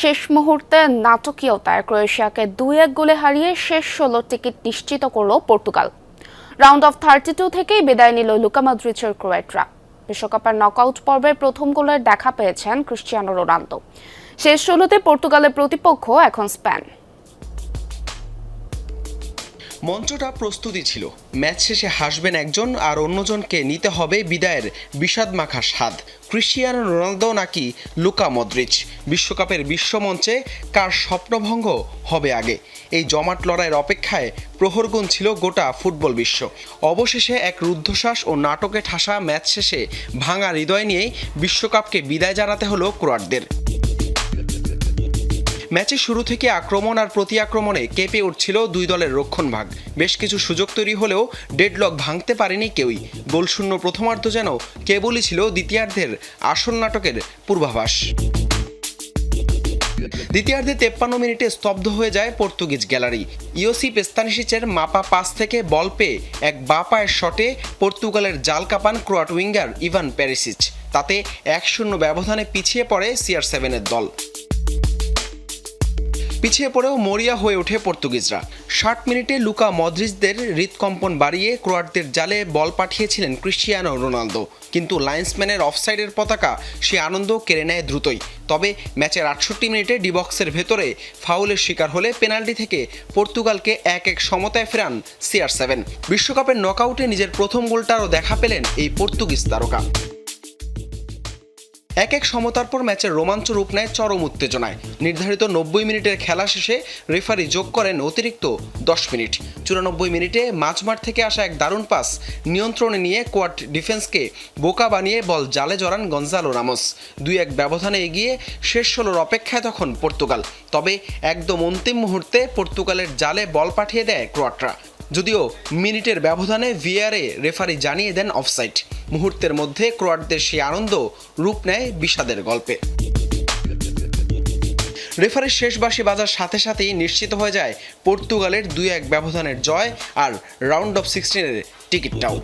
শেষ মুহূর্তে নাটকীয়তায় ক্রোয়েশিয়াকে 2-1 গোলে হারিয়ে শেষ 16 টিকিট নিশ্চিত করল পর্তুগাল। রাউন্ড অফ 32 থেকেই বিদায় নিল লুকা মদ্রিচের ক্রোয়েটরা। বিশ্বকাপের নকআউট পর্বের প্রথম গোলের দেখা পেয়েছেন ক্রিস্টিয়ানো রোনালদো। শেষ 16তে পর্তুগালের প্রতিপক্ষ এখন স্পেন। মঞ্চটা প্রস্তুতি ছিল, ম্যাচ শেষে হাসবেন একজন আর অন্যজনকে নিতে হবে বিদায়ের বিষাদমাখা স্বাদ। ক্রিস্টিয়ানো রোনালদো নাকি লুকা মদ্রিচ, বিশ্বকাপের বিশ্বমঞ্চে কার স্বপ্নভঙ্গ হবে আগে, এই জমাট লড়াইয়ের অপেক্ষায় প্রহরগুণ ছিল গোটা ফুটবল বিশ্ব। অবশেষে এক রুদ্ধশ্বাস ও নাটকে ঠাসা ম্যাচ শেষে ভাঙা হৃদয় নিয়েই বিশ্বকাপকে বিদায় জানাতে হলো ক্রোয়াটদের। ম্যাচের শুরু থেকে আক্রমণ আর প্রতি আক্রমণে কেঁপে উঠছিল দুই দলের রক্ষণভাগ। বেশ কিছু সুযোগ তৈরি হলেও ডেডলক ভাঙতে পারেনি কেউই। গোলশূন্য প্রথমার্ধ যেন কেবলই ছিল দ্বিতীয়ার্ধের আসল নাটকের পূর্বাভাস। দ্বিতীয়ার্ধে 53 মিনিটে স্তব্ধ হয়ে যায় পর্তুগিজ গ্যালারি। ইওসিপ স্তানিশিচের মাপা পাস থেকে বল পেয়ে এক বাঁ পায়ের শটে পর্তুগালের জাল Kopan Croat winger Ivan Perisic. তাতে 1-0 ব্যবধানে পিছিয়ে পড়ে CR7-এর দল। পিছিয়ে পড়েও মরিয়া হয়ে ওঠে পর্তুগিজরা। 60 মিনিটে লুকা মদ্রিচদের হৃদকম্পন বাড়িয়ে ক্রোয়াটদের জালে বল পাঠিয়েছিলেন ক্রিস্টিয়ানো রোনালদো, কিন্তু লাইন্সম্যানের অফসাইডের পতাকা সে আনন্দ কেড়ে নেয় দ্রুতই। তবে ম্যাচের 68 মিনিটে ডিবক্সের ভেতরে ফাউলের শিকার হলে পেনাল্টি থেকে পর্তুগালকে 1-1 সমতায় ফেরান CR7। বিশ্বকাপের নকআউটে নিজের প্রথম গোলটারও দেখা পেলেন এই পর্তুগিজ তারকা। 1-1 সমতার পর ম্যাচের রোমাঞ্চ রূপ নেয় চরম উত্তেজনায়। নির্ধারিত 90 মিনিটের খেলা শেষে রেফারি যোগ করেন অতিরিক্ত 10 মিনিট। 94 মিনিটে মাঝমাঠ থেকে আসা এক দারুণ পাস নিয়ন্ত্রণে নিয়ে কোয়াট ডিফেন্সকে বোকা বানিয়ে বল জালে জড়ান গঞ্জালো রামোস। 2-1 ব্যবধানে এগিয়ে শেষ 16 অপেক্ষায় তখন পর্তুগাল। তবে একদম অন্তিম মুহূর্তে পর্তুগালের জালে বল পাঠিয়ে দেয় ক্রোয়াটরা। যদিও মিনিটের ব্যবধানে ভিআরে রেফারি জানিয়ে দেন অফসাইড। মুহূর্তের মধ্যে ক্রোয়াটদের সেই আনন্দ রূপ নেয় বিষাদের গল্পে। রেফারির শেষ বাঁশি বাজার সাথে সাথেই নিশ্চিত হয়ে যায় পর্তুগালের 2-1 ব্যবধানের জয় আর রাউন্ড অফ 16-এর টিকিটটাও।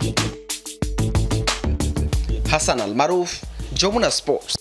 হাসান আল মারুফ, যমুনা স্পোর্টস।